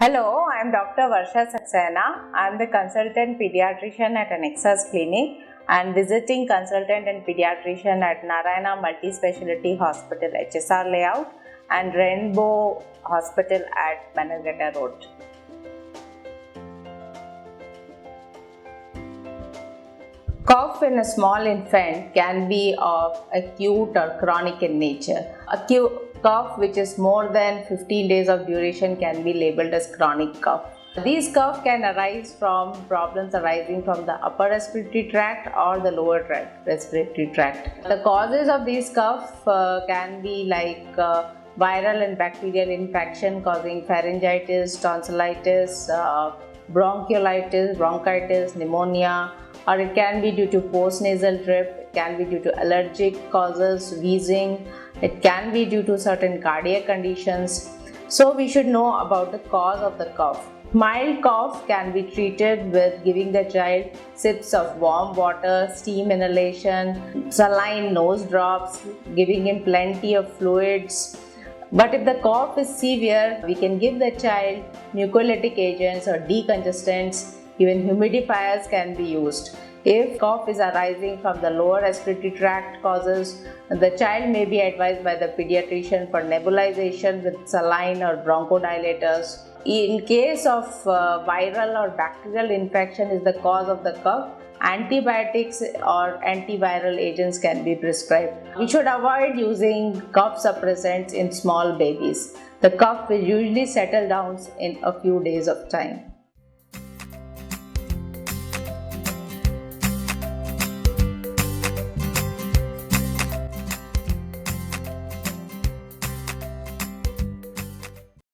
Hello, I am Dr. Varsha Saxena. I am the consultant pediatrician at Annexus Clinic and visiting consultant and pediatrician at Narayana Multi-Speciality Hospital, HSR Layout, and Rainbow Hospital at Bannerghatta Road. Cough in a small infant can be of acute or chronic in nature. Acute cough which is more than 15 days of duration can be labeled as chronic cough. These cough can arise from problems arising from the upper respiratory tract or the lower respiratory tract. The causes of these cough can be like viral and bacterial infection causing pharyngitis, tonsillitis, bronchitis, pneumonia, or it can be due to postnasal drip, it can be due to allergic causes, wheezing, it can be due to certain cardiac conditions. So we should know about the cause of the cough. Mild cough can be treated with giving the child sips of warm water, steam inhalation, saline nose drops, giving him plenty of fluids. But if the cough is severe, we can give the child mucolytic agents or decongestants. Even humidifiers can be used. If cough is arising from the lower respiratory tract causes, the child may be advised by the pediatrician for nebulization with saline or bronchodilators. In case of viral or bacterial infection is the cause of the cough, antibiotics or antiviral agents can be prescribed. We should avoid using cough suppressants in small babies. The cough will usually settle down in a few days of time.